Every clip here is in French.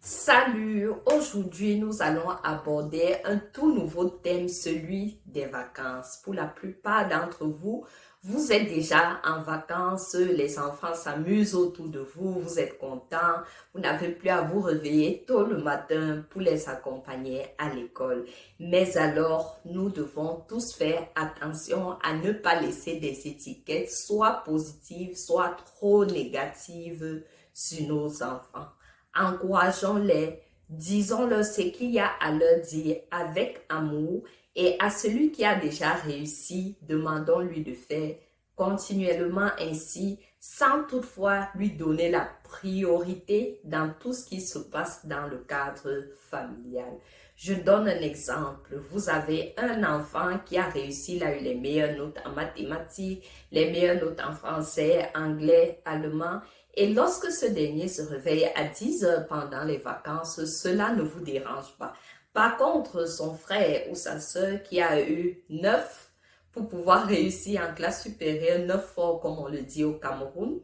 Salut, aujourd'hui nous allons aborder un tout nouveau thème, celui des vacances. Pour la plupart d'entre vous, vous êtes déjà en vacances, les enfants s'amusent autour de vous, vous êtes contents, vous n'avez plus à vous réveiller tôt le matin pour les accompagner à l'école. Mais alors, nous devons tous faire attention à ne pas laisser des étiquettes soit positives, soit trop négatives sur nos enfants. Encourageons-les, disons-leur ce qu'il y a à leur dire avec amour et à celui qui a déjà réussi, demandons-lui de faire continuellement ainsi sans toutefois lui donner la priorité dans tout ce qui se passe dans le cadre familial. Je donne un exemple. Vous avez un enfant qui a réussi, il a eu les meilleures notes en mathématiques, les meilleures notes en français, anglais, allemand. Et lorsque ce dernier se réveille à 10 heures pendant les vacances, cela ne vous dérange pas. Par contre, son frère ou sa sœur qui a eu 9 pour pouvoir réussir en classe supérieure, 9 forts comme on le dit au Cameroun,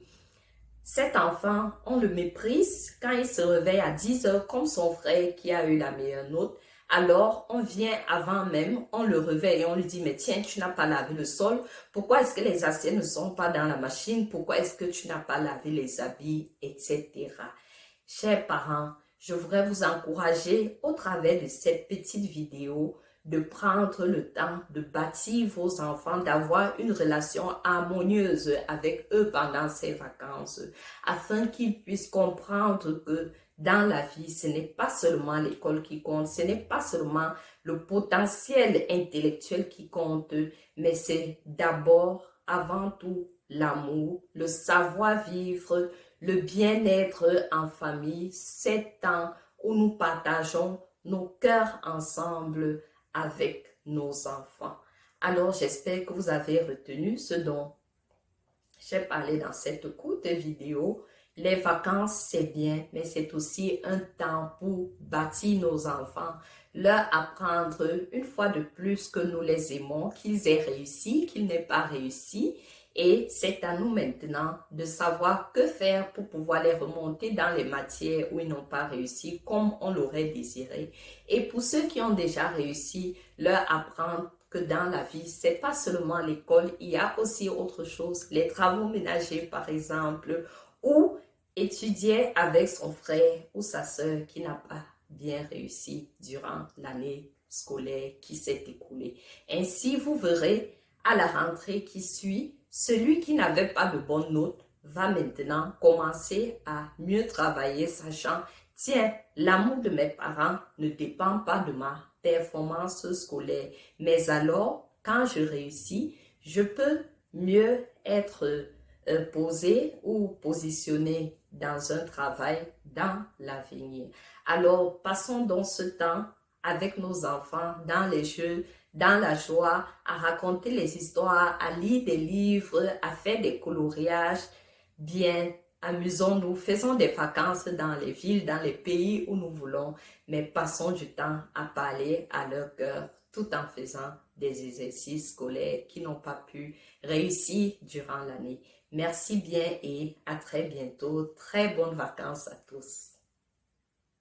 cet enfant, on le méprise quand il se réveille à 10 heures comme son frère qui a eu la meilleure note. Alors, on vient avant même, on le réveille et on lui dit, mais tiens, tu n'as pas lavé le sol. Pourquoi est-ce que les assiettes ne sont pas dans la machine? Pourquoi est-ce que tu n'as pas lavé les habits, etc. Chers parents, je voudrais vous encourager au travers de cette petite vidéo de prendre le temps de bâtir vos enfants, d'avoir une relation harmonieuse avec eux pendant ces vacances, afin qu'ils puissent comprendre que dans la vie, ce n'est pas seulement l'école qui compte, ce n'est pas seulement le potentiel intellectuel qui compte, mais c'est d'abord, avant tout, l'amour, le savoir-vivre, le bien-être en famille, c'est temps où nous partageons nos cœurs ensemble avec nos enfants. Alors, j'espère que vous avez retenu ce dont j'ai parlé dans cette courte vidéo. Les vacances, c'est bien, mais c'est aussi un temps pour bâtir nos enfants, leur apprendre une fois de plus que nous les aimons, qu'ils aient réussi, qu'ils n'aient pas réussi. Et c'est à nous maintenant de savoir que faire pour pouvoir les remonter dans les matières où ils n'ont pas réussi comme on l'aurait désiré. Et pour ceux qui ont déjà réussi, leur apprendre que dans la vie, c'est pas seulement l'école, il y a aussi autre chose, les travaux ménagers par exemple, ou étudier avec son frère ou sa sœur qui n'a pas bien réussi durant l'année scolaire qui s'est écoulée. Ainsi, vous verrez à la rentrée qui suit, celui qui n'avait pas de bonnes notes va maintenant commencer à mieux travailler, sachant, tiens, l'amour de mes parents ne dépend pas de ma performance scolaire, mais alors, quand je réussis, je peux mieux être posé ou positionné dans un travail dans l'avenir. Alors, passons donc ce temps avec nos enfants dans les jeux, dans la joie, à raconter les histoires, à lire des livres, à faire des coloriages. Bien, amusons-nous, faisons des vacances dans les villes, dans les pays où nous voulons, mais passons du temps à parler à leur cœur tout en faisant des exercices scolaires qui n'ont pas pu réussir durant l'année. Merci bien et à très bientôt. Très bonnes vacances à tous.